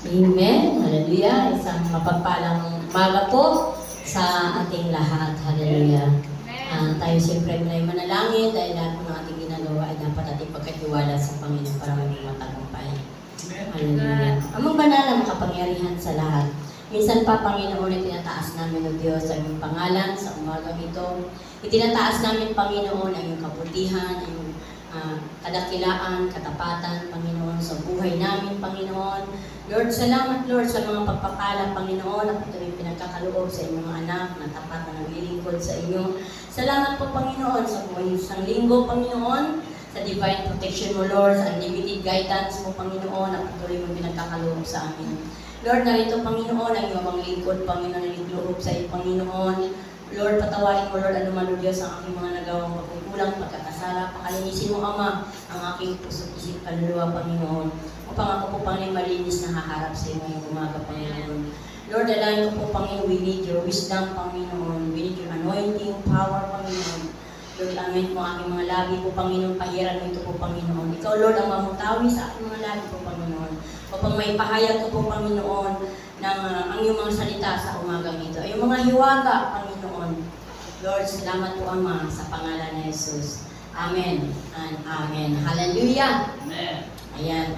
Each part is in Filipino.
Amen. Hallelujah. Isang mapagpalang umaga po sa ating lahat. Hallelujah. Tayo siyempre may manalangin dahil lahat ng ating ginagawa ay dapat ating pagkatiwala sa Panginoon para maging matagumpay. Hallelujah. Amang banal na makapangyarihan sa lahat. Minsan pa, Panginoon, itinataas namin o Diyos ang iyong pangalan sa umagang ito. Itinataas namin, Panginoon, ang iyong kabutihan, ang iyong kadakilaan, katapatan, Panginoon, sa buhay namin, Panginoon. Lord, salamat, Lord, sa mga pagpapala, Panginoon, na patuloy pinagkakaloob sa inyong mga anak na tapat na naglilingkod sa inyo. Salamat po, Panginoon, sa buhay isang linggo, Panginoon, sa divine protection mo, Lord, sa unlimited guidance mo, Panginoon, na patuloy mo pinagkakaloob sa amin. Lord, narito, Panginoon, ang iyong mga lingkod, Panginoon, na nagliloob sa iyo, Panginoon. Lord, patawarin mo, Lord, anuman o Diyos ang aking mga nagawang pagkukulang, pagkakasala, pakalinisin mo, Ama, ang aking puso-isip, kaluluwa, Panginoon. Upang ako po, Panginoon, malinis na haharap sa iyo ngayong umaga, Panginoon. Lord, dalayan ko po, Panginoon, we need your wisdom, Panginoon. We need your anointing, power, Panginoon. Lord, amin po aking mga labi po, Panginoon, pahiran mo ito po, Panginoon. Ikaw, Lord, ang mamutawi sa aking mga labi po, Panginoon. Upang may pahayag ko po, Panginoon, ng ang iyong mga salita sa umagang ito. Ay yung mga hiwaga, Panginoon. Lord, salamat po, Ama, sa pangalan ni Jesus. Amen and Amen. Hallelujah. Amen. Ayan.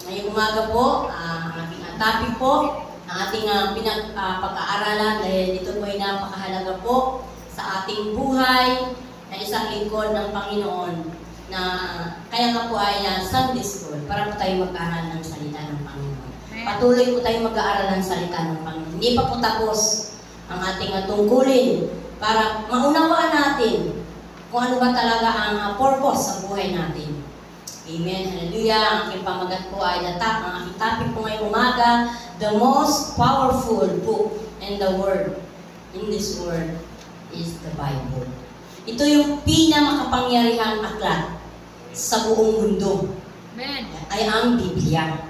Ngayong umaga po, ang ating topic po, ang ating pag-aaralan dahil ito po ay napakahalaga po sa ating buhay na isang lingkod ng Panginoon na kaya nga po ay Sunday School para po tayo mag-aaral ng salita ng Panginoon. Patuloy po tayo mag-aaral ng salita ng Panginoon. Hindi pa po tapos ang ating tungkulin para maunawaan natin kung ano ba talaga ang purpose sa buhay natin. Amen. Hallelujah. Ang aking pamagat po ay ang aking topic po ngayong umaga, the most powerful book in the world, in this world, is the Bible. Ito yung pinakamakapangyarihang aklat sa buong mundo. Amen. Ay ang Biblia.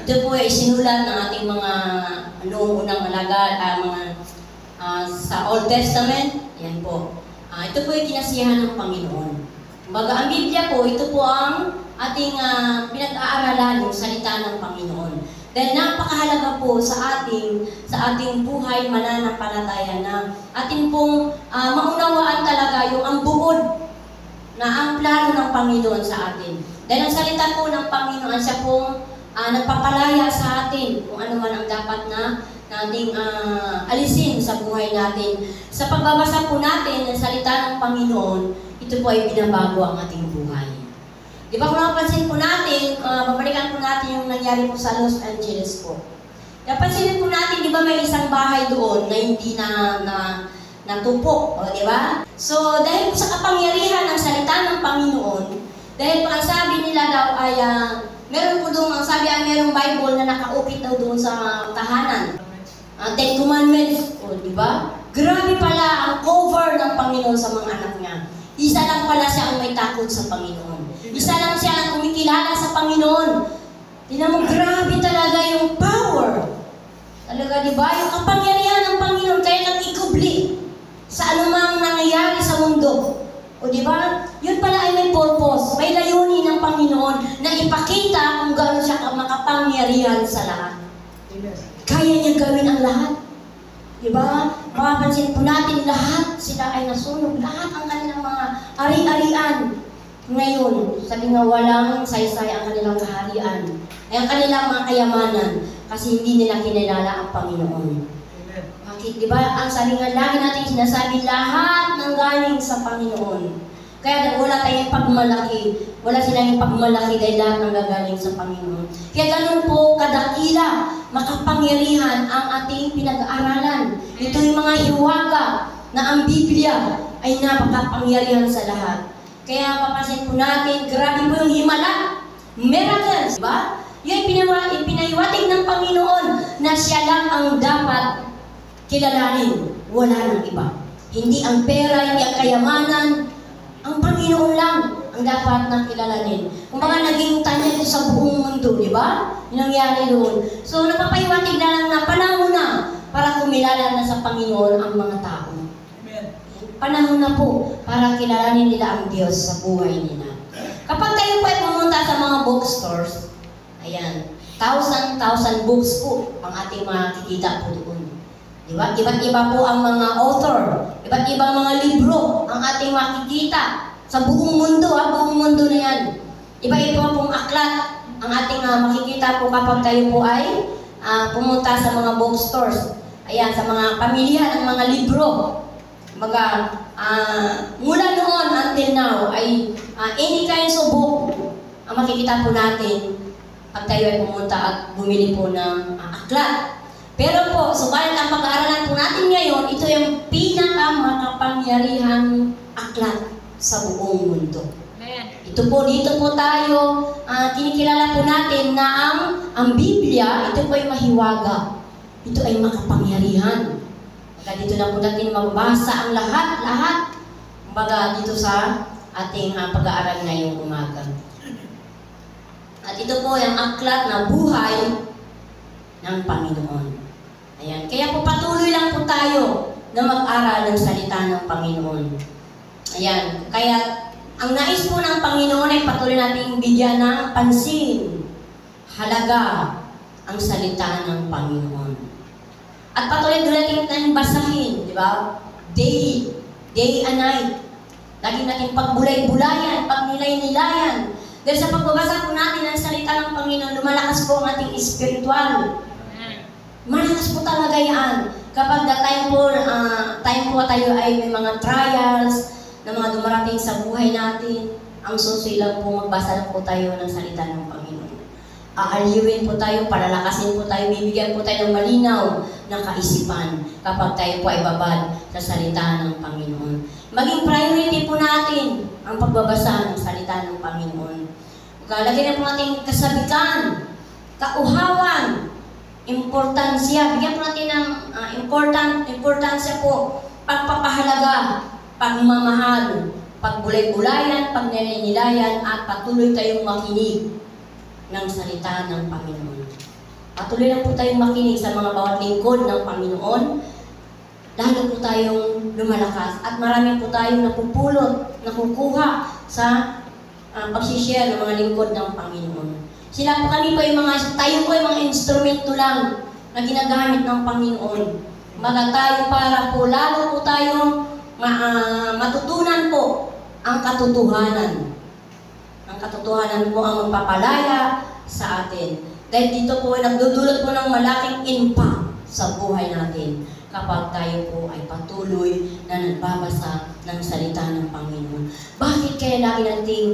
Ito po ay sinulat ng ating mga noong unang sa Old Testament. Yan po. Ito po ay kinasiyahan ng Panginoon. Kumbaga, ang Biblia po, ito po ang ating pinag-aaralan ng salita ng Panginoon. Dahil napakahalaga po sa ating buhay mananampalataya na ating pong maunawaan talaga yung ang buod na ang plano ng Panginoon sa atin. Dahil ang salita po ng Panginoon, siya pong nagpapalaya sa atin kung ano man ang dapat na nating alisin sa buhay natin. Sa pagbabasa po natin ng salita ng Panginoon, ito po ay binabago ang ating buhay. Di ba kung napansin po natin, babalikan po natin yung nangyari po sa Los Angeles po. Napansin po natin, di ba may isang bahay doon na hindi natupok, di ba? So, dahil po sa kapangyarihan ng salita ng Panginoon, dahil po ang sabi nila daw ay, meron po doon, ang sabi ay merong Bible na nakaupit daw doon sa tahanan. Ten Commandments, di ba? Grabe pala ang cover ng Panginoon sa mga anak niya. Isa lang pala siya ang may takot sa Panginoon. Isa lang siya ang kumikilala sa Panginoon. Tingnan mo, grabe talaga yung power. Talaga, di ba? Yung kapangyarihan ng Panginoon, kaya nang ikubli sa anumang nangyayari sa mundo. O di ba? Yun pala ay may purpose. May layunin ng Panginoon na ipakita kung gaano siya makapangyarihan sa lahat. Kaya niya gawin ang lahat. Diba? Mapapansin po natin lahat sila ay nasunog. Lahat ang kanilang mga ari-arian. Ngayon, sabi nga walang saysay ang kanilang kaharian. Ay ang kanilang mga kayamanan. Kasi hindi nila kinilala ang Panginoon. Bakit? Diba? Ang sabi nga lagi natin sinasabi, lahat ng galing sa Panginoon. Kaya wala tayong pagmalaki. Wala silang pagmalaki dahil lahat ng gagaling sa Panginoon. Kaya ganun po kadakila, makapangyarihan ang ating pinag-aaralan. Ito yung mga hiwaga na ang Biblia ay napakapangyarihan sa lahat. Kaya papansin po natin, grabe po yung himala. Miracles, diba? Yung pinahiwatig ng Panginoon na siya lang ang dapat kilalanin. Wala nang iba. Hindi ang pera, hindi ang kayamanan. Ang Panginoon lang ang dapat na kilalanin. Kung mga naging tanya ito sa buong mundo, di ba? Yung nangyari doon. So, napapahiwatig na lang na panahon na para kumilala na sa Panginoon ang mga tao. Amen. Panahon na po para kilalanin nila ang Diyos sa buhay nila. Kapag kayo po ay pumunta sa mga bookstores, Ayan, thousand books po ang ating makikita po doon. Diba? Iba't iba po ang mga author, iba't ibang mga libro ang ating makikita sa buong mundo, buong mundo na yan. Iba-iba pong aklat ang ating makikita po kapag tayo po ay pumunta sa mga bookstores. Ayan, sa mga pamilya ng mga libro. Mula noon until now ay any kinds of book ang makikita po natin pag tayo ay pumunta at bumili po ng aklat. Pero po, subalit ang pag-aaralan po natin ngayon, ito yung pinakamakapangyarihang aklat sa buong mundo. Ito po, dito po tayo, kinikilala po natin na ang Biblia, ito po ay mahiwaga. Ito ay makapangyarihan. Kaya dito na po natin magbasa ang lahat, baga dito sa ating pag-aaral ngayong umaga. At ito po yung aklat na buhay ng Panginoon. Ayan. Kaya po patuloy lang po tayo na mag-aral ng salita ng Panginoon. Ayan. Kaya ang nais po ng Panginoon ay patuloy nating bigyan ng pansin, halaga, ang salita ng Panginoon. At patuloy doon natin basahin, di ba? Day and night. Lagi natin pagbulay-bulayan, pagnilay-nilayan. Dahil sa pagbabasa po natin ng salita ng Panginoon, lumalakas po ang ating espiritual. Malakas po talaga yan. Kapag time po tayo ay may mga trials na mga dumarating sa buhay natin, ang susi lang po, magbasa lang po tayo ng salita ng Panginoon. Aaliwin po tayo, palalakasin po tayo, bibigyan po tayo ng malinaw na kaisipan kapag tayo po ay babad sa salita ng Panginoon. Maging priority po natin ang pagbabasa ng salita ng Panginoon. Lagyan na po natin kasabikan, kauhawan, importansya. Bigyan po natin ng importansya po, pagpapahalaga, pagmamahal, pagbulay-bulayan, pagnilay-nilayan, at patuloy tayong makinig ng salita ng Panginoon. Patuloy lang po tayong makinig sa mga bawat lingkod ng Panginoon. Lalo po tayong lumalakas at marami po tayong napupulot, nakukuha sa pagsishare ng mga lingkod ng Panginoon. Tayo po ay mga instrumento lang na ginagamit ng Panginoon. Tayo para po lalo po tayong matutunan po ang katotohanan. Ang katotohanan po ang magpapalaya sa atin. Dahil dito po ay nagdudulot po ng malaking impact sa buhay natin kapag tayo po ay patuloy na nagbabasa ng salita ng Panginoon. Bakit kaya lagi nating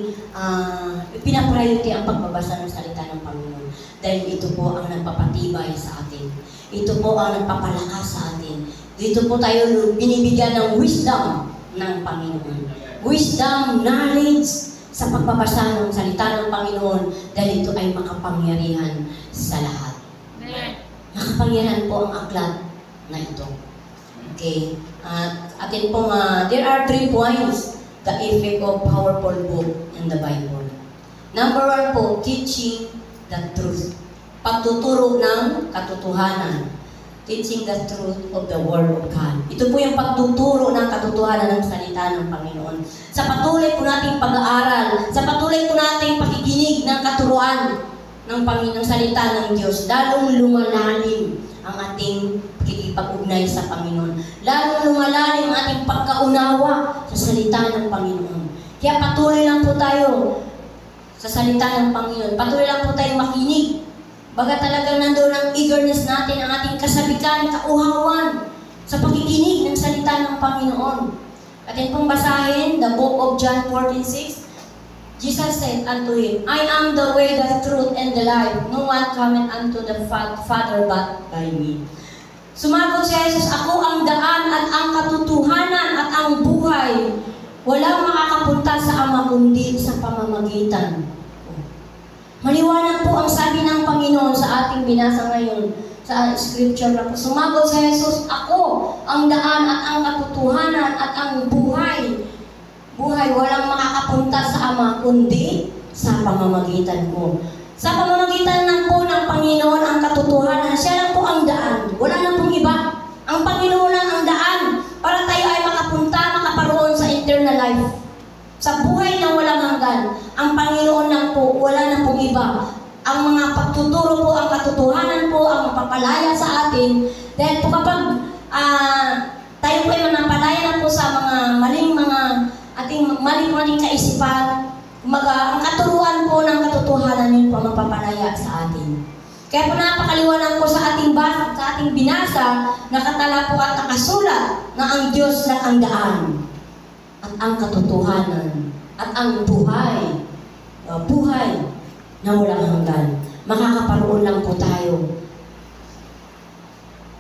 pinapriority ang pagbabasa ng salita ng Panginoon? Dahil ito po ang nagpapatibay sa atin. Ito po ang nagpapalakas sa atin. Dito po tayo binibigyan ng wisdom ng Panginoon. Wisdom, knowledge sa pagbabasa ng salita ng Panginoon dahil ito ay makapangyarihan sa lahat. Makapangyarihan po ang aklat na ito. Okay. Atin pong, there are 3 points the effect of powerful book in the Bible. Number 1 po, teaching the truth. Pagtuturo ng katotohanan. Teaching the truth of the Word of God. Ito po yung pagtuturo ng katotohanan ng salita ng Panginoon. Sa patuloy po nating pag-aaral, sa patuloy po nating pakikinig ng katuruan ng salita ng Diyos, lalong lumalalim ang ating pakikipag-ugnay sa Panginoon. Lalong lumalalim ang ating pagkaunawa sa salita ng Panginoon. Kaya patuloy lang po tayo sa salita ng Panginoon. Patuloy lang po tayo makinig. Baga talagang nandoon ang eagerness natin, ang ating kasabikan, kauhawan sa pakikinig ng salita ng Panginoon. Atin pong basahin, the book of John 14:6. Jesus said unto him, I am the way, the truth, and the life. No one cometh unto the Father but by me. Sumagot si Jesus, ako ang daan at ang katotohanan at ang buhay. Walang makakapunta sa Ama kundi sa pamamagitan. Maliwanag po ang sabi ng Panginoon sa ating binasa ngayon sa scripture na po. Sumagot si Jesus, ako ang daan at ang katotohanan at ang buhay. Buhay, walang makakapunta sa Ama kundi sa pamamagitan ko. Sa pamamagitan lang po ng Panginoon ang katotohanan. Siya lang po ang daan. Wala na pong iba. Ang Panginoon lang ang daan para tayo ay makaparoon sa eternal life. Sa buhay na walang hanggan, ang Panginoon lang po, wala na pong iba. Ang mga magtuturo po ang katotohanan po, ang mapapalaya sa atin. Dahil po kapag tayo po ay manapalaya na po sa ating maling kaisipan, ang katuruan po ng katotohanan yun po ang mapapalaya sa atin. Kaya po napakaliwanag po sa ating binasa, nakatala po at nakasulat na ang Diyos lang ang daan at ang katotohanan at ang buhay na walang hanggan. Makakaparoon lang po tayo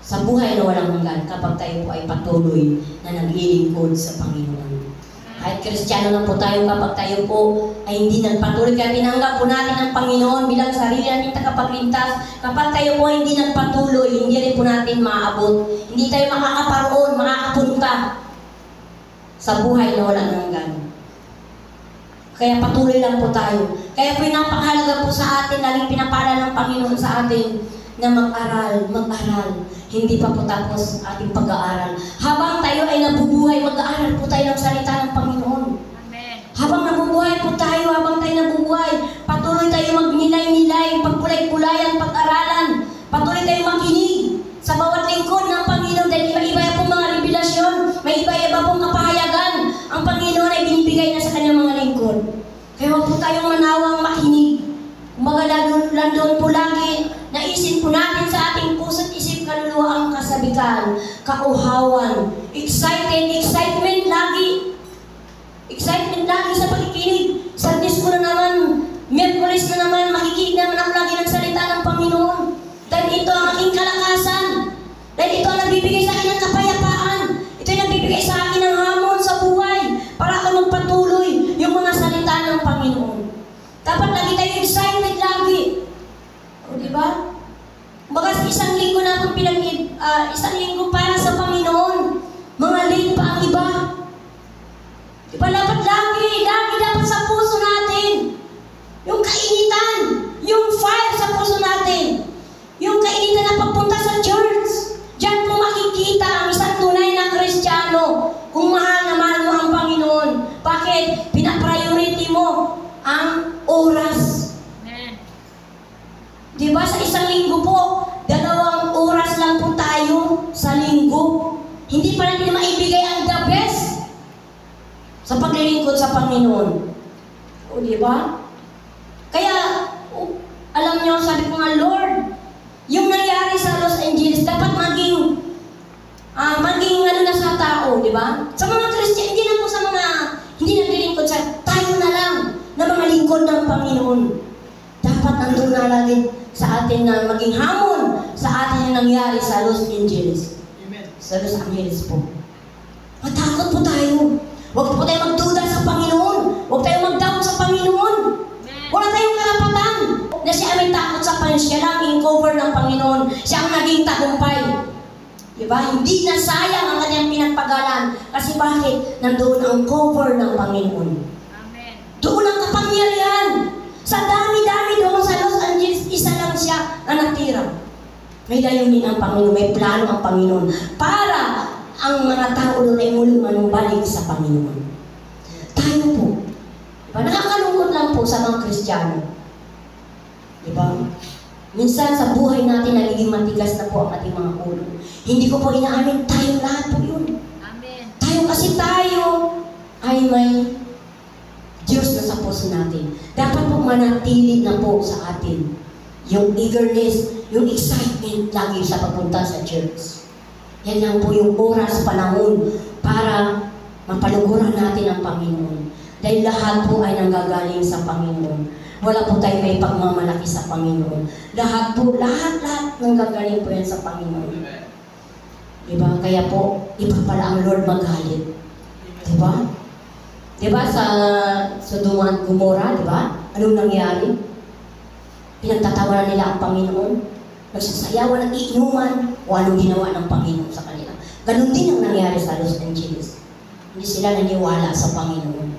sa buhay na walang hanggan kapag tayo po ay patuloy na naglilingkod sa Panginoon. Kahit Kristiyano lang po tayo, kapag tayo po ay hindi nagpatuloy, kaya tinanggap po natin ang Panginoon bilang sarili natin tagapagligtas, kapag tayo po ay hindi nagpatuloy, hindi rin po natin maaabot. Hindi tayo makakaparoon, makakapunta sa buhay na walang hanggan. Kaya patuloy lang po tayo. Kaya po napakahalaga po sa atin, laging pinapaalala ng Panginoon sa atin na mag-aral. Hindi pa po tapos ating pag-aaral. Habang tayo ay nabubuhay, mag-aaral po tayo ng salita ng Panginoon. Amen. Habang nabubuhay po tayo, patuloy tayo magnilay-nilay, pagkulay-kulayan, pag-aralan. Patuloy tayo makinig sa bawat lingkod ng Panginoon dahil iba-iba pong mga revelasyon, may iba-iba pong kapahayagan ang Panginoon ay binibigay na sa kanyang mga lingkod. Kaya huwag po tayong manawang makinig. Kumbaga landon po lagi, naisip po natin sa ating puso't isip, kaluluwa ang kasabikan, kauhawan, excitement lagi. Excitement lagi sa pakikinig. Sundays ko na naman, Miyerkules na naman, makikinig naman ako lagi ng salita ng Panginoon. Dahil ito ang aking kalakasan. Dahil ito ang nagbibigay sa akin ng kapayapaan. Ito ang nagbibigay sa akin ng hamon sa buhay para ako magpatuloy yung mga salita ng Panginoon. Dapat lagi tayo excited lagi. O, diba? Baga isang linggo na akong isang linggo para sa Panginoon. Mga late pa ang iba. Diba? Dapat lagi dapat sa puso natin. Yung kainitan, yung fire sa puso natin. Yung kainitan na pagpunta sa church. Diyan po makikita ang isang tunay na Kristiyano kung mahal na mahal mo ang Panginoon. Bakit? Pinapriority mo ang oras. Amen. Diba sa isang linggo po, 2 oras lang po tayo sa linggo. Hindi pa natin maibigay ang the best sa paglilingkod sa Panginoon. O diba? Kaya, alam niyo, sabi ko nga, Lord, yung nangyari sa Los Angeles, dapat maging sa tao, diba? Sa mga Christian, hindi na po sa mga hindi naglilingkod sa tayo na lang na mga lingkod ng Panginoon. Dapat nandun na lagi sa atin na maging hamon sa atin yung nangyari sa Los Angeles. Amen. Sa Los Angeles po. Matakot po tayo. Huwag po tayo magduda sa Panginoon. Huwag tayo mag-doubt sa Panginoon. Wala tayong karapatan na siya ay may takot sa Panginoon. Siya lang yung cover ng Panginoon. Siya ang naging tagumpay. Diba? Hindi na sayang ang kanyang pinagpagalan. Kasi bakit? Nandoon ang cover ng Panginoon. Amen. Doon ang kapangyarihan. Sa dami-dami doon sa Los Angeles, isa lang siya na natira. May layunin ang Panginoon, may plano ang Panginoon para ang mga tao doon ay muling manumbalik sa Panginoon. Tayo po. Diba? Nakakalungkot lang po sa mga Kristiyano. Diba? Minsan sa buhay natin nagiging matigas na po ang ating mga ulo. Hindi ko po inaamin, tayo lahat po yun. Amen. Tayo ay may Diyos na sa puso natin. Dapat po manatili na po sa atin yung eagerness, yung excitement lagi sa papunta sa church. Yan lang po yung oras, panahon para mapaluguran natin ang Panginoon. Dahil lahat po ay nanggagaling sa Panginoon. Wala po tayo may pagmamalaki sa Panginoon. Lahat nanggagaling po yan sa Panginoon. Diba? Kaya po, iba pala ang Lord magalit. Diba? Diba sa Sodoma at Gomora, diba? Anong nangyari? Pinagtatawanan nila ang Panginoon. Nagsasayawan at iinuman o anong ginawa ng Panginoon sa kanila. Ganon din ang nangyari sa Los Angeles. Hindi sila naniwala sa Panginoon.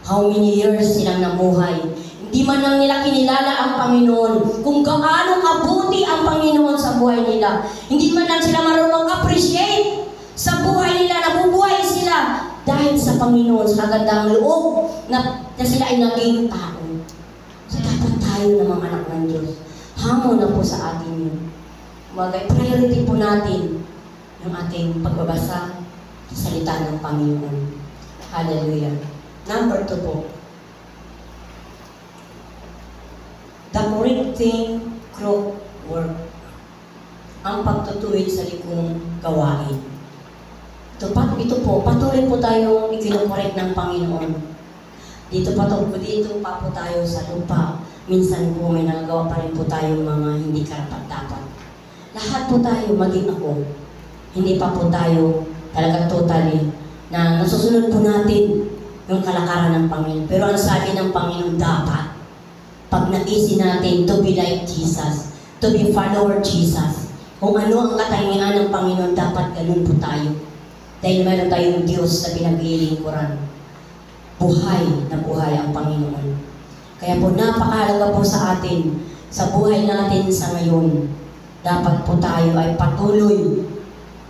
How many years silang namuhay? Hindi man lang nila kinilala ang Panginoon. Kung gaano kabuti ang Panginoon sa buhay nila. Hindi man lang sila marunong appreciate sa buhay nila. Nabubuhay sila dahil sa Panginoon, sa kagandang loob na sila ay naging tao. So dapat tayo na mga anak ng Diyos. Hamon na po sa atin yun. Priority po natin yung ating pagbabasa sa salita ng Panginoon. Hallelujah. Number 2 po. The correcting crook work. Ang pagtutuwid sa likong gawain. Ito po, patuloy po tayong ikinukorek ng Panginoon. Dito pa po tayo sa lupa. Minsan po may nagagawa pa rin po tayong mga hindi karapat-dapat. Lahat po tayo, maging ako. Hindi pa po tayo talaga totally na nasusunod po natin yung kalakaran ng Panginoon. Pero ang sabi ng Panginoon, dapat pag naisin natin to be like Jesus, to be follower Jesus. Kung ano ang katangian ng Panginoon, dapat ganun po tayo. Dahil mayroon tayong Diyos na pinaglilingkuran. Buhay na buhay ang Panginoon. Kaya po napakahalaga po sa atin, sa buhay natin sa ngayon, dapat po tayo ay patuloy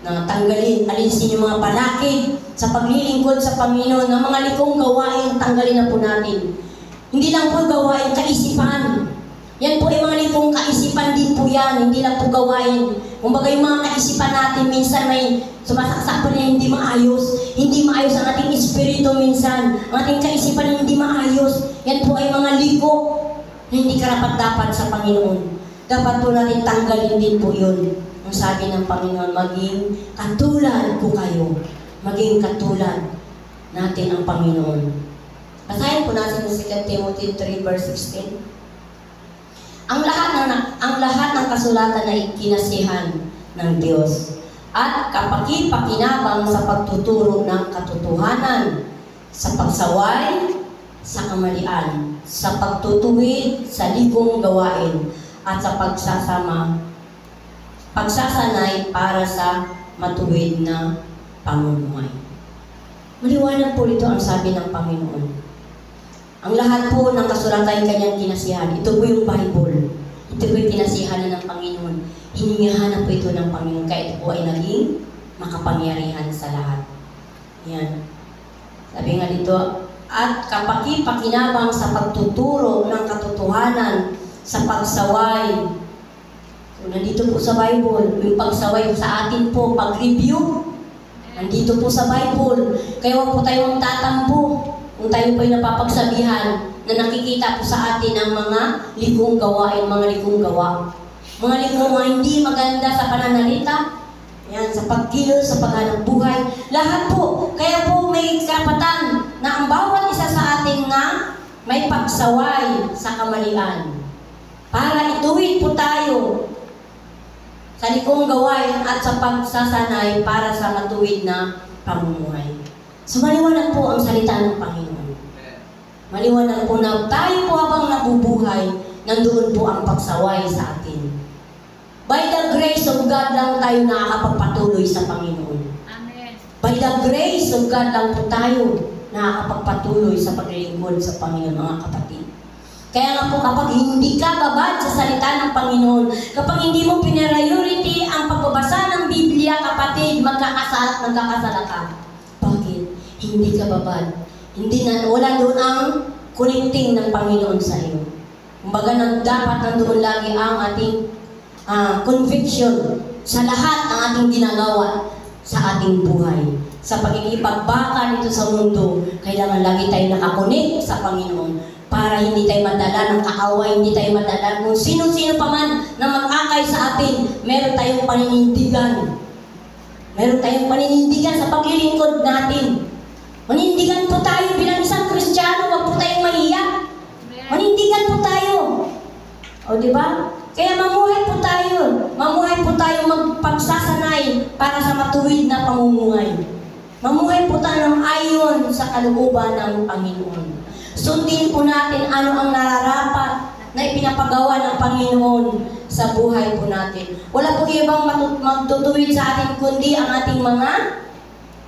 na tanggalin, alisin yung mga balakid sa paglilingkod sa Panginoon, ng mga likong gawain, tanggalin na po natin. Hindi lang po gawain kaisipan. Yan po ay mga likong kaisipan din po yan, hindi lang po gawain. Kumbaga yung mga kaisipan natin, minsan may sumasaksak pa rin hindi maayos. Hindi maayos ang ating espiritu minsan. Ang ating kaisipan hindi maayos. Yan po ay mga liko na hindi karapat-dapat sa Panginoon. Dapat po natin tanggalin din po yun. Ang sabi ng Panginoon, maging katulad po kayo. Maging katulad natin ang Panginoon. Basahin po natin sa 2 Timothy 3 verse 16. Ang lahat ng kasulatan ay kinasihan ng Diyos at kapaki-pakinabang sa pagtuturo ng katotohanan, sa pagsaway, sa kamalian, sa pagtutuwid, sa likong gawain, at sa pagsasanay para sa matuwid na pamumuhay. Maliwanag po ito ang sabi ng Panginoon. Ang lahat po ng kasulatan ay kanyang kinasihan. Ito po yung Bible. Ito po yung kinasihan ng Panginoon. Hiningahan na po ito ng Panginoon. Kaya ito po ay naging makapangyarihan sa lahat. Yan. Sabi nga dito, at kapaki-pakinabang sa pagtuturo ng katotohanan, sa pagsaway. So, nandito po sa Bible. Yung pagsaway sa atin po, pag-review. Nandito po sa Bible. Kaya huwag po tayong tatampo. Kung tayo po'y napapagsabihan na nakikita po sa atin ang mga likong gawain, mga likong gawa. Mga likong mga hindi maganda sa pananalita, yan, sa pagkilos, sa paghanap buhay. Lahat po. Kaya po may karapatan na ang bawat isa sa atin na may pagsaway sa kamalian. Para ituwid po tayo sa likong gawain at sa pagsasanay para sa matuwid na pamumuhay. So maliwanag po ang salita ng Panginoon. Maliwanag po na tayo po habang nabubuhay, nandoon po ang pagsaway sa atin. By the grace of God lang tayo nakakapagpatuloy sa Panginoon. Amen. By the grace of God lang po tayo nakakapagpatuloy sa paglilingkod sa Panginoon, mga kapatid. Kaya nga po kapag hindi ka babad sa salita ng Panginoon, kapag hindi mo pinariority ang pagbabasa ng Biblia, kapatid, magkakasala ka. Hindi ka babad. Wala doon ang connecting ng Panginoon sa iyo. Kumbaga, dapat nandoon lagi ang ating conviction sa lahat ng ating ginagawa sa ating buhay. Sa pagkikipagbaka nito sa mundo, kailangan lagi tayo nakakonek sa Panginoon para hindi tayo madala ng kaaway, hindi tayo madala kung sino-sino pa man na mag-akay sa atin, meron tayong paninindigan. Meron tayong paninindigan sa paglilingkod natin. Manindigan po tayo bilang isang Kristiyano, huwag po tayong mahiya. Manindigan po tayo. O, di ba? Kaya mamuhay po tayo. Mamuhay po tayo magpagsasanay para sa matuwid na pamumuhay. Mamuhay po tayo ng ayon sa kalooban ng Panginoon. Sundin po natin ano ang nararapat na ipinapagawa ng Panginoon sa buhay po natin. Wala po ibang magtutuwid sa atin kundi ang ating mga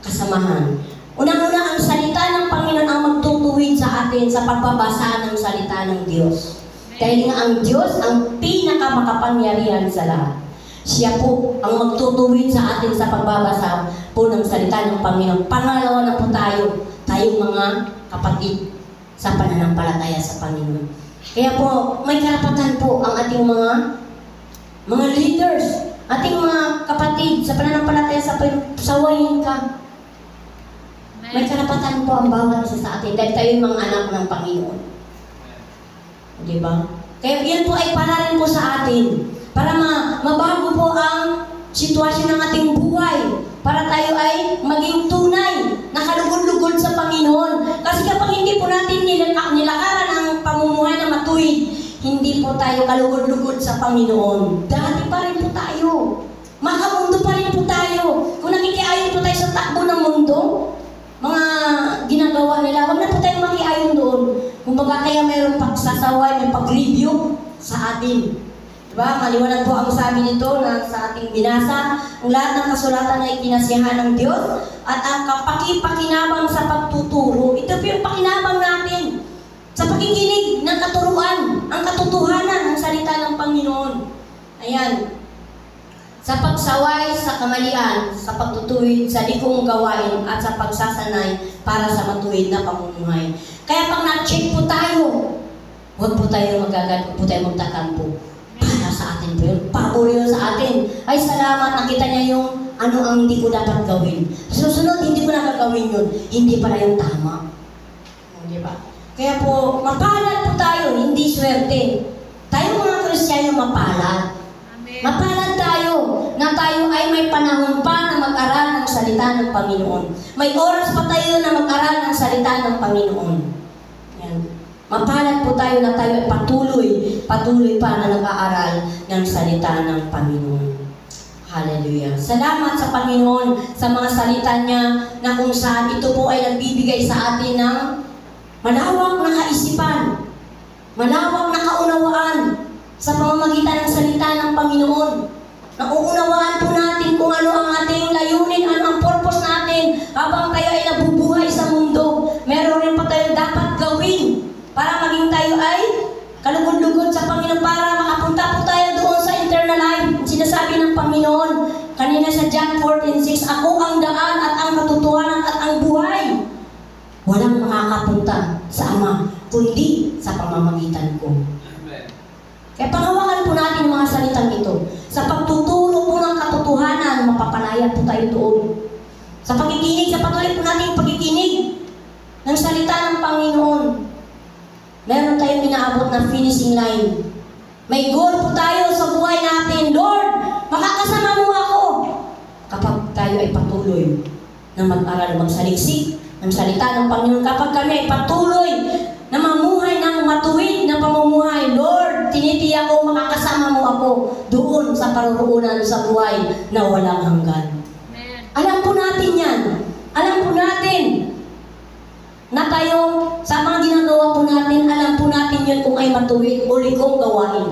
kasamahan. Unang-una, ang salita ng Panginoon ang magtutuwid sa atin sa pagbabasa ng salita ng Diyos. Dahil nga ang Diyos ang pinakamakapangyarihan sa lahat. Siya po ang magtutuwid sa atin sa pagbabasa po ng salita ng Panginoon. Pangalawa na po tayong mga kapatid sa pananampalataya sa Panginoon. Kaya po, may karapatan po ang ating mga leaders, ating mga kapatid sa pananampalataya sa sawayin ka. May karapatan po ang bawat isa sa atin dahil tayo yung mga anak ng Panginoon. Di ba? Kaya yan po ay para rin po sa atin para mabago po ang sitwasyon ng ating buhay para tayo ay maging tunay na kalugod-lugod sa Panginoon. Kasi kapag hindi po natin nilakaran ang pamumuhay na matuwid, hindi po tayo kalugod-lugod sa Panginoon. Dati pa rin po tayo. Makamundo pa rin po tayo. Kung nakikiayon po tayo sa takbo ng mundo, mga ginagawa nila, wag na po tayo makiayon doon. Kumbaga kaya mayroong pagsasaway, may pag-review sa atin. Diba? Maliwanag po ang sabi nito na sa ating binasa, ang lahat ng kasulatan ay kinasiyahan ng Diyos at ang kapakipakinabang sa pagtuturo. Ito po yung pakinabang natin sa pakikinig ng katuruan, ang katotohanan ng salita ng Panginoon. Ayan. Sa pagsaway sa kamalian, sa pagtutuwid sa likong gawain at sa pagsasanay para sa matuwid na pamumuhay. Kaya pag na-check po tayo, huwag po tayo magagad, huwag po tayo magtatampo. Para sa atin po yun. Pabor yun sa atin. Ay salamat, nakita niya yung ano ang hindi ko dapat gawin. Susunod, hindi ko na gagawin yun. Hindi pala yung tama. Di ba? Kaya po, mapalad po tayo, hindi swerte. Tayo mga Kristiyano mapalad. Mapalad tayo na tayo ay may panahon pa na mag-aral ng salita ng Panginoon. May oras pa tayo na mag-aral ng salita ng Panginoon. Yan. Mapalad po tayo na tayo ay patuloy pa na nag-aaral ng salita ng Panginoon. Hallelujah. Salamat sa Panginoon sa mga salita niya na kung saan ito po ay nagbibigay sa atin ng malawak na kaisipan, malawak na kaunawaan, sa pamamagitan ng salita ng Panginoon. Nauunawaan po natin kung ano ang ating layunin, ano ang purpose natin habang tayo ay nabubuhay sa mundo. Meron rin pa tayo dapat gawin para maging tayo ay kalugod-lugod sa Panginoon para makapunta po tayo doon sa eternal life. Sinasabi ng Panginoon kanina sa John 14:6, ako ang daan at ang katotohanan at ang buhay. Walang makakapunta sa Ama kundi sa pamamagitan ko. Kaya panghawakan po natin ang mga salitang ito. Sa pagtuturo po ng katotohanan, mapapalaya po tayo doon. Sa pakikinig, sa patuloy po natin pakikinig ng salita ng Panginoon. Meron tayong inaabot na finishing line. May goal po tayo sa buhay natin. Lord, makakasama mo ako. Kapag tayo ay patuloy na mag-aral, magsaliksik ng salita ng Panginoon. Kapag kami ay patuloy na mamuhay ng matuwid na pamumuhay, Lord, tinitiyak ko makakasama mo ako doon sa paruroonan sa buhay na walang hanggan. Amen. Alam po natin yan. Alam po natin na tayo, sa mga ginagawa po natin, alam po natin yun kung ay matuwid o likong gawain.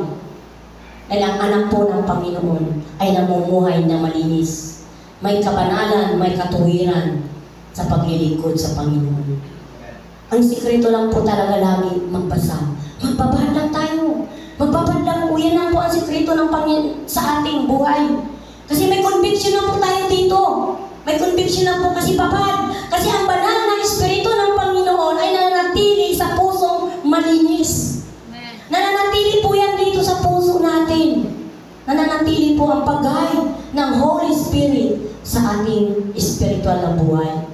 Dahil ang anak po ng Panginoon ay namumuhay na malinis. May kabanalan, may katuwiran sa paglilingkod sa Panginoon. Ang sikreto lang po talaga lagi magbasa. Magbabad lang tayo. Magbabad lang po. Yan lang po ang sikreto ng Panginoon sa ating buhay. Kasi may conviction na po tayo dito. May conviction na po kasi babad. Kasi ang banal na espiritu ng Panginoon ay nananatili sa pusong malinis. Nananatili po yan dito sa puso natin. Nananatili po ang pag-guide ng Holy Spirit sa ating espiritual na buhay.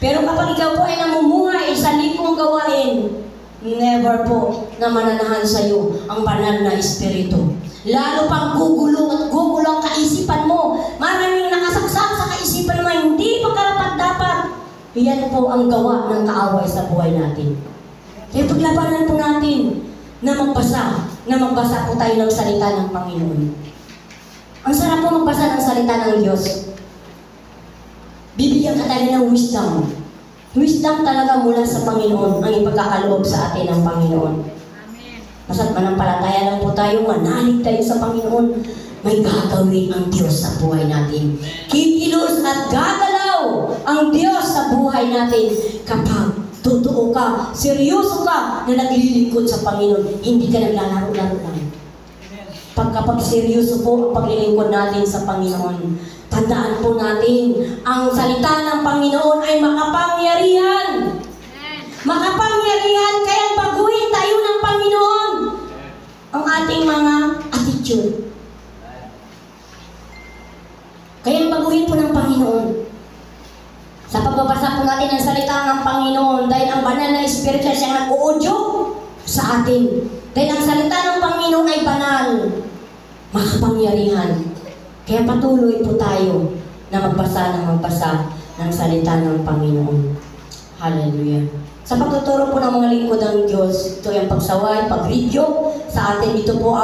Pero kapag ikaw po ay namumuhay sa likong gawain, never po na mananahan sa iyo ang banal na espiritu. Lalo pang gugulo at gugulo ang kaisipan mo. Maraming nakasaksak sa kaisipan mo, hindi pa karapat-dapat. Iyan po ang gawa ng kaaway sa buhay natin. Kaya paglabanan po natin na magbasa po tayo ng salita ng Panginoon. Ang sarap po magbasa ng salita ng Diyos. Bibigyan ka tayo ng wisdom. Wisdom talaga mula sa Panginoon ang ipagkakaloob sa atin ng Panginoon. Amen. Basta't manampalataya lang po tayo, manalig tayo sa Panginoon, may gagawin ang Diyos sa buhay natin. Kikilos at gagalaw ang Diyos sa buhay natin kapag totoo ka, seryoso ka na naglilingkod sa Panginoon, hindi ka naglalaro-laro lang. Kapag seryoso po ang paglilingkod natin sa Panginoon, tandaan po natin, ang salita ng Panginoon ay makapangyarihan. Makapangyarihan, kaya baguhin tayo ng Panginoon. ating mga attitude. Kaya baguhin po ng Panginoon. Sa pagbabasa po natin ang salita ng Panginoon, dahil ang banal na Espiritu siyang nag-uudyo sa atin. Dahil ang salita ng Panginoon ay banal, makapangyarihan. Kaya patuloy po tayo na magbasa ng salita ng Panginoon. Hallelujah. Sa pagtuturo po ng mga lingkod ng Diyos, ito yung pagsaway, pag-video sa atin. Ito po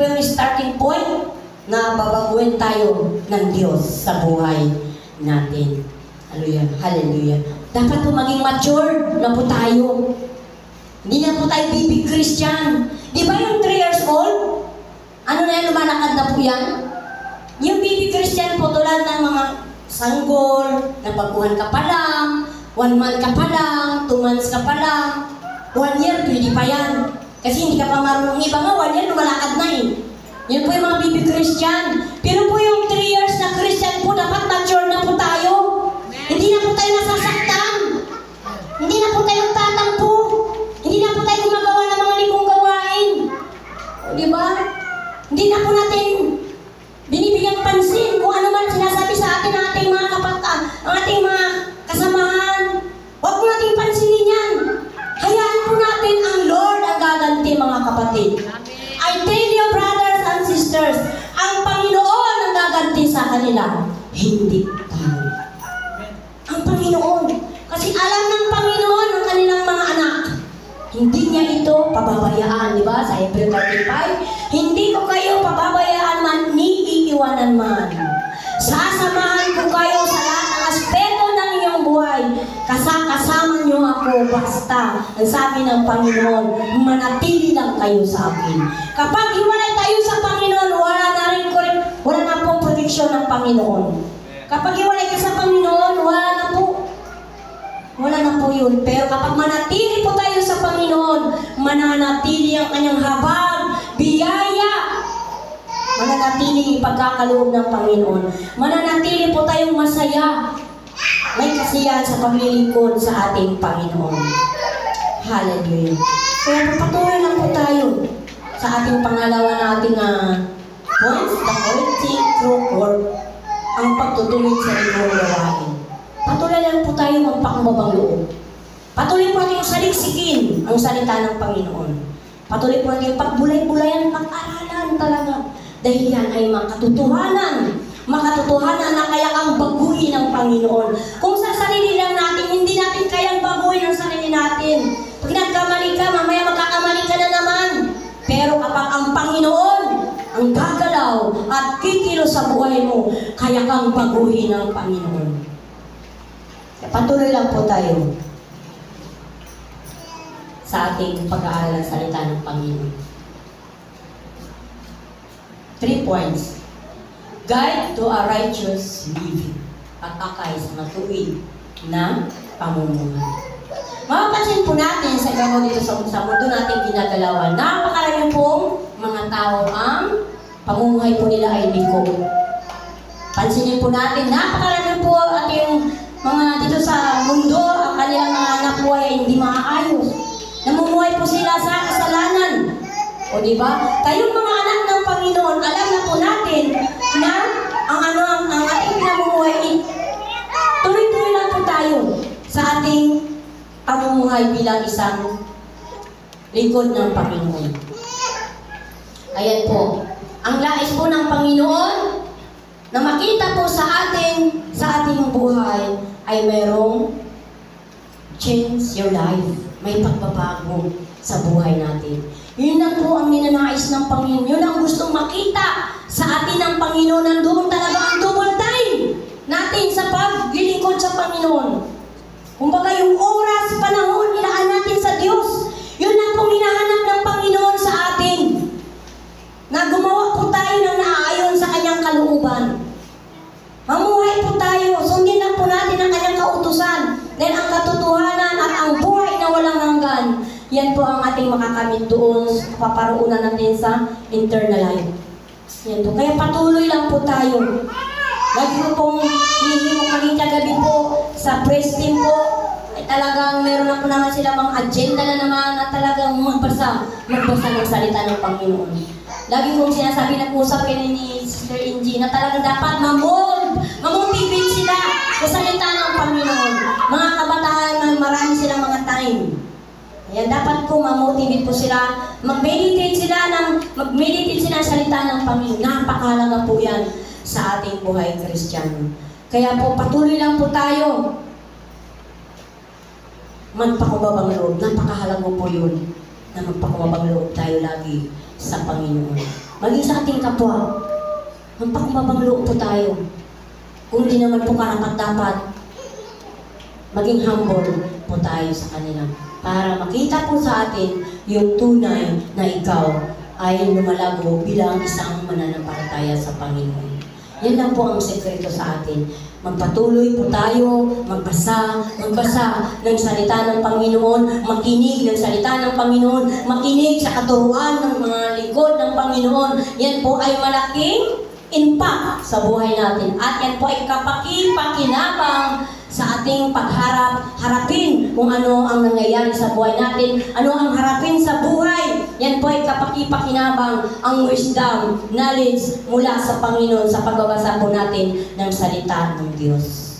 yung starting point na babaguhin tayo ng Diyos sa buhay natin. Hallelujah. Hallelujah. Dapat po maging mature na po tayo. Hindi na po tayo baby Christian. Di ba yung 3 years old? Ano na yan, lumalakad na po yan? Yung baby Christian po tulad ng mga sanggol, nabaguhan ka pa lang, 1 month ka pa lang, 2 months ka pa lang, 1 year, pwede pa yan. Kasi hindi ka pa marunong. Iba nga, 1 year, lumalakad na eh. Yan po yung mga baby Christian. Pero po yung 3 years na Christian po, dapat mature na po tayo. Hindi na po tayo nasasaktan. Hindi na po tayo tatampo. Hindi na po tayo gumagawa ng mga likong gawain. O, di ba? Hindi na po natin binibigyan pansin kung ano man sinasabi sa atin ng ating mga kapatid, ang ating mga kasamahan. Huwag po natin pansinin yan. Hayaan po natin ang Lord ang gaganti, mga kapatid. I tell you, brothers and sisters, ang Panginoon ang gaganti sa kanila. Hindi tayo. Ang Panginoon. Kasi alam ng Panginoon ang kanilang mga anak. Hindi niya ito pababayaan, di ba? Sa Hebrew 35, hindi ko kayo pababayaan man, ni iiwanan man. Sasamahan ko kayo sa lahat ng aspeto ng iyong buhay. Kasama niyo ako basta, ang sabi ng Panginoon, manatili lang kayo sa akin. Kapag hiwalay tayo sa Panginoon, wala na po proteksyon ng Panginoon. Kapag hiwalay ka sa Panginoon, wala na po yun. Pero kapag manatili po tayo sa Panginoon, mananatili ang kanyang habag, biyaya, mananatili pagkakaloob ng Panginoon. Mananatili po tayong masaya. May kasiyahan sa paglilingkod sa ating Panginoon. Hallelujah. Kaya patuloy lang po tayo sa ating pangalawa nating points, the quality through work, ang pagtutuloy sa inyong gawain. Patuloy lang po tayo magpakumbabang loob. Patuloy po natin saliksikin ang salita ng Panginoon. Patuloy po natin pagbulay-bulayan, pag-aralan talaga. Dahil yan ay makatotohanan na kaya kang baguhin ng Panginoon. Kung sa sarili lang natin, hindi natin kayang baguhin ang sarili natin. Pag nagkamali ka, mamaya magkakamali ka na naman. Pero kapag ang Panginoon ang gagalaw at kikilos sa buhay mo, kaya kang baguhin ng Panginoon. Patuloy lang po tayo sa ating pag-aaral ng salita ng Panginoon. 3 points. Guide to a righteous living. Pag-akay sa matuwid na pamumuhay. Mapapansin po natin sa ibabaw dito sa mundo natin ginagalawan, napakarami pong mga tao ang pamumuhay po nila ay liko. Pansinin po natin, napakarami po ating mga dito sa mundo, ang kanilang mga anak buhay ay hindi maayos. Namumuhay po sila sa kasalanan. O diba? Kayong mga anak ng Panginoon, alam na po natin na ang ating pinamumuhay, tuloy-tuloy lang po tayo sa ating pamumuhay bilang isang lingkod ng Panginoon. Ayan po. Ang lais po ng Panginoon na makita po sa ating buhay ay mayroong change your life. May pagbabago sa buhay natin. Yun lang po ang ninanais ng Panginoon. Yun ang gustong makita sa atin ng Panginoon. Nandoon talaga ang double time natin sa paglilingkod sa Panginoon. Kumbaga yung oras, panahon, ilaan natin sa Diyos. Yun lang po hinahanap ng Panginoon sa atin. Na gumawa po tayo ng naaayon sa kanyang kalooban. Mamuhay po tayo. Sundin lang po natin ang kanyang kautusan. Dahil ang katotohanan at ang buhay na walang hanggan, yan po ang ating makakamit doon sa paparoonan natin sa eternal life. Yan po. Kaya patuloy lang po tayo. Lagi po pong hinihimo kami kagabi po sa praise team po. talagang meron na po naman sila mga agenda na naman na talagang magbasa ng salita ng Panginoon. Lagi kong sinasabi, nag-usap kayo ni Sister Ingy na talagang dapat mamotivate sila sa salita ng Panginoon. Mga kabataan, marami silang mga time. Ayan, dapat po mamotivate po sila, mag-meditate sila ng salita ng Panginoon. Napakahalaga po yan sa ating buhay Kristiyano. Kaya po, patuloy lang po tayo magpakumbabang loob. Napakahalaga po yun na magpakumbabang loob tayo lagi sa Panginoon. Maging sa ating kapwa, magpakumbabang loob po tayo. Kung di naman po karapat-dapat, maging humble po tayo sa kanila. Para makita po sa atin yung tunay na ikaw ay lumalago bilang isang mananampalataya sa Panginoon. Yan lang po ang sekreto sa atin. Magpatuloy po tayo, magbasa ng salita ng Panginoon, makinig ng salita ng Panginoon, makinig sa katuruan ng mga lingkod ng Panginoon. Yan po ay malaking impact sa buhay natin. At yan po ay kapaki-pakinabang sa ating harapin kung ano ang nangyayari sa buhay natin, ano ang harapin sa buhay. Yan po ay kapaki-pakinabang ang wisdom, knowledge mula sa Panginoon sa pagbabasa po natin ng salita ng Diyos.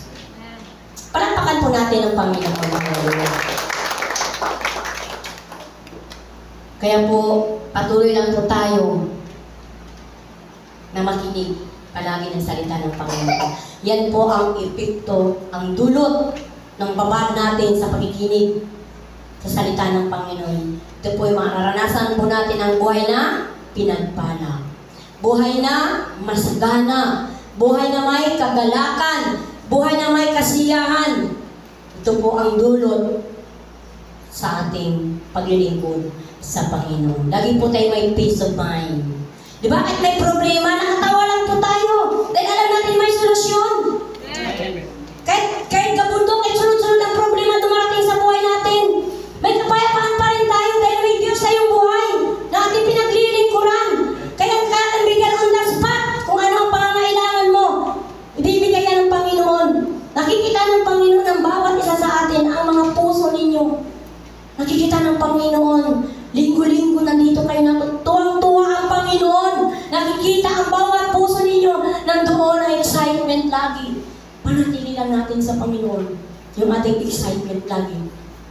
Palakpakan po natin ang Panginoon. Kaya po, patuloy lang po tayo na makinig palagi ng salita ng Panginoon. Yan po ang epekto, ang dulot ng babad natin sa pakikinig sa salita ng Panginoon. Ito po yung mararanasan po natin ang buhay na pinagpala. Buhay na masagana. Buhay na may kagalakan. Buhay na may kasiyahan. Ito po ang dulot sa ating paglilingkod sa Panginoon. Lagi po tayo may peace of mind. Di ba? At may problema, nakatawa lang po tayo. Dahil alam natin may solusyon. Kahit kabundok, kahit sunod-sunod ang problema dumarating sa buhay natin. May kapayapaan pa rin tayo dahil may Diyos tayong buhay na ating pinaglilingkuran. Kaya ang bigyan on the spot kung ano ang pangangailangan mo. Ibibigay yan ng Panginoon. Nakikita ng Panginoon ang bawat isa sa atin, ang mga puso ninyo. Nakikita ng Panginoon. Linggo-linggo nandito kayo na tuwang-tuwa ang Panginoon. Nakikita ang bawat puso ninyo. Nandoon ang excitement lagi. Panatili lang natin sa Panginoon yung ating excitement lagi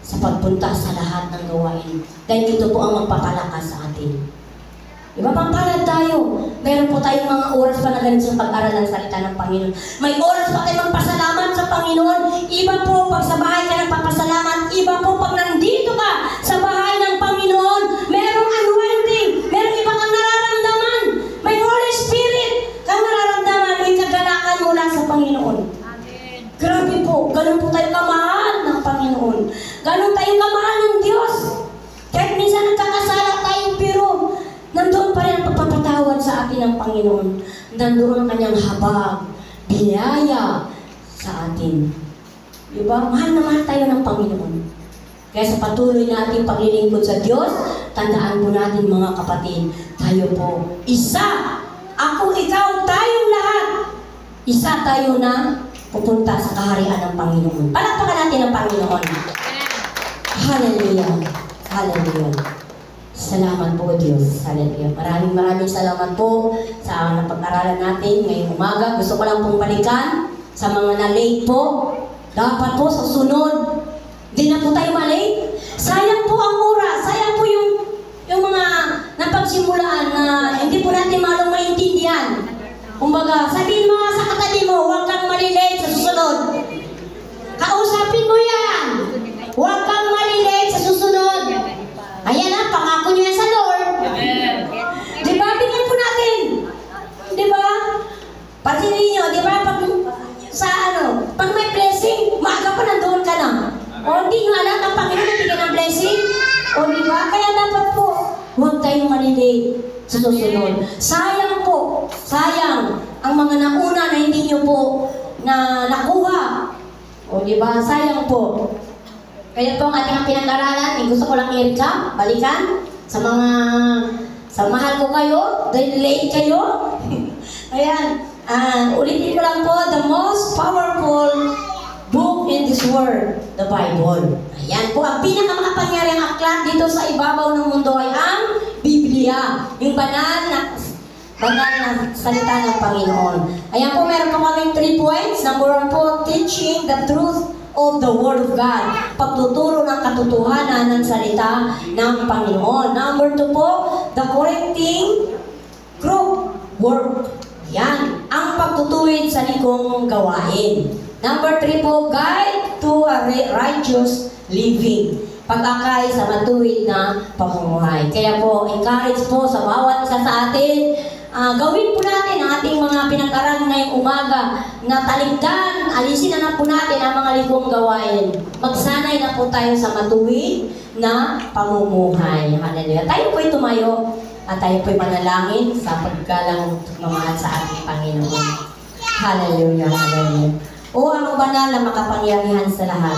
sa pagpunta sa lahat ng gawain. Dahil ito po ang magpapalakas sa atin. Diba, pampalad tayo. Meron po tayong mga oras pa na ganito sa pag-aral ng salita ng Panginoon. May oras pa tayo magpasalamat sa Panginoon. Iba po pag sa bahay ka nagpapasalamat. Iba po pag nandito ka sa bahay ng Panginoon. Merong anointing. Merong iba kang nararamdaman. May Holy Spirit kang nararamdaman. May kagalakan mula sa Panginoon. Amen. Grabe po. Ganun po tayo kamahal ng Panginoon. Ganun tayo kamahal ng Diyos. Kahit minsan nagkakasala tayo, pero nandoon pa rin ang pagpapatawad sa atin ng Panginoon. Nandoon ang kanyang habag, biyaya sa atin. Diba? Mahal na mahal tayo ng Panginoon. Kaya sa patuloy na ating paglilingkod sa Diyos, tandaan po natin mga kapatid, tayo po isa. Ako, ikaw, tayong lahat. Isa tayo na pupunta sa kaharian ng Panginoon. Palakpakan natin ang Panginoon. Hallelujah. Hallelujah. Salamat po, Diyos. Hallelujah. Maraming salamat po sa napag-aralan natin ngayong umaga. Gusto ko lang pong balikan sa mga na-late po. Dapat po sa sunod. Hindi na po tayo ma-late. Sayang po ang oras. Sayang po yung mga napagsimulaan na hindi po natin malong maintindihan. Kumbaga, sabihin mo nga sa katabi mo, huwag kang malilate sa susunod. Kausapin mo yan. Huwag kang malilate sa susunod. Ayan na, pangako nyo yan sa Lord. Diba? Bigyan po natin. Diba? Pati ninyo, diba? Pag may blessing, maaga pa nandoon ka na. O hindi nyo alam ang Panginoon na bigyan ng blessing. O diba? Kaya dapat po, huwag tayong malilate sa susunod. Sayang po. Sayang ang mga nauna na hindi nyo po na nakuha. O diba? Sayang po. Kaya po ang ating pinag-aralan, gusto ko lang i-recap, balikan, sa mahal ko kayo, dahil late kayo. Ayan, ulitin ko lang po, the most powerful book in this word, the Bible. Ayan po, ang pinakamakapangyarihang aklat dito sa ibabaw ng mundo ay ang Biblia. Yung banal na salita ng Panginoon. Ayan po, meron po kaming 3 points. Number 1 po, teaching the truth of the Word of God. Pagtuturo ng katotohanan ng salita ng Panginoon. Number 2 po, the correcting group work. Yan, ang pagtutuwid sa likong gawain. Number 3 po, guide to a righteous living. Pag-akay sa matuwid na pamumuhay. Kaya po, encourage po sa bawat isa sa atin, gawin po natin ang ating mga pinag-aralan ngayong umaga na taligdan, alisin na po natin ang mga likong gawain. Magsanay na po tayo sa matuwid na pamumuhay. Hallelujah. Tayo po'y tumayo at tayo po'y manalangin sa paggalang mamahal sa ating Panginoon. Hallelujah, hallelujah. O ang banal na makapangyarihan sa lahat.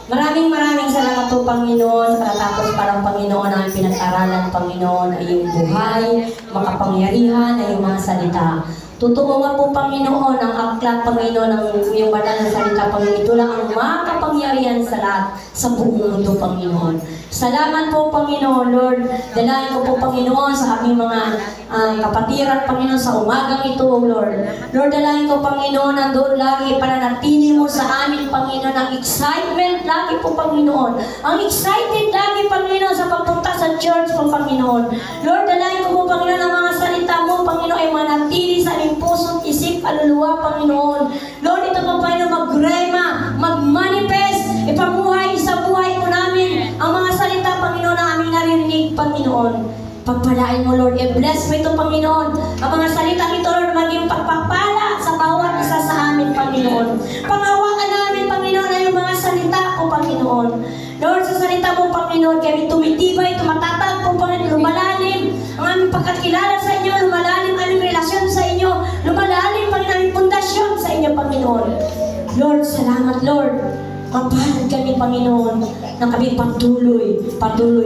Maraming salamat po, Panginoon, sa katatapos parang Panginoon ang pinag-aralan, Panginoon, ay yung buhay, makapangyarihan, ay yung mga salita. Totoo nga po, Panginoon, ang aklat, Panginoon, ng iyong banal na salita, Panginoon. Ito lang ang makapangyarihan sa lahat sa buong mundo, Panginoon. Salamat po, Panginoon, Lord. Dalayan ko po, Panginoon, sa aming mga kapatiran, Panginoon, sa umagang ito, Lord. Lord, dalayan ko, Panginoon, nandoon lagi, pananatili mo sa amin, Panginoon, ang excitement lagi po, Panginoon. Ang excited lagi, Panginoon, sa pagpunta sa church po, Panginoon. Lord, dalayan ko po, Panginoon, ang mga salita mo, Panginoon, ay manatili sa aming puso, isip, kaluluwa, Panginoon. Lord, ito po, Panginoon, magrema, magmanifest, ipamuhay sa buhay po namin ang mga salita, Panginoon, na aming naririnig, Panginoon. Pagpalain mo, Lord. I-bless mo ito, Panginoon. Ang mga salita nito, Lord, maging pagpapala sa bawat isa sa amin, Panginoon. Panghawakan namin, Panginoon, na yung mga salita ko, Panginoon. Lord, sa salita mo, Panginoon, kami tumitibay, tumatatag po, Panginoon, lumalalim ang aming pagkakilala sa inyo, lumalalim ang aming relasyon sa inyo, lumalalim, Panginoon, aming pundasyon sa inyo, Panginoon. Lord, salamat, Lord. Mapalad kami, Panginoon, na kami patuloy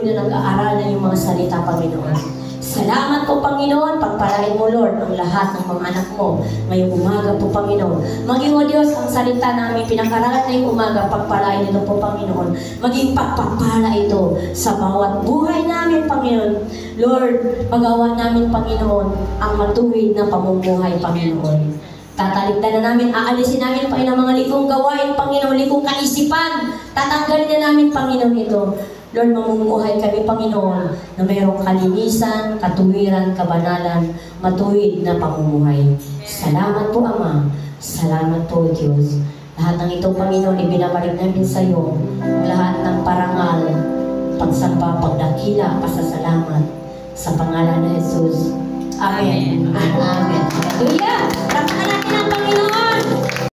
na nag-aaral na yung mga salita, Panginoon. Salamat po, Panginoon. Pagpalain mo, Lord, ang lahat ng mga anak mo ngayong umaga po, Panginoon. Maging, O Diyos, ang salita namin pinag-aralan ngayong umaga, pagpalain ito po, Panginoon. Maging pagpapala ito sa bawat buhay namin, Panginoon. Lord, pagawa namin, Panginoon, ang matuwid na pamumuhay, Panginoon. Tatalikdan na namin, aalisin namin, Panginoon, mga likong gawain, Panginoon, likong kaisipan. Tatanggalin na namin, Panginoon, ito. Lord, mamumuhay kami, Panginoon, na mayroong kalinisan, katuwiran, kabanalan, matuwid na pamumuhay. Salamat po, Ama. Salamat po, Diyos. Lahat ng ito, Panginoon, ibinabalik namin sa iyo. Lahat ng parangal, pagsamba, pagdakila, pasasalamat. Sa pangalan ni Jesus. Amen. Amen.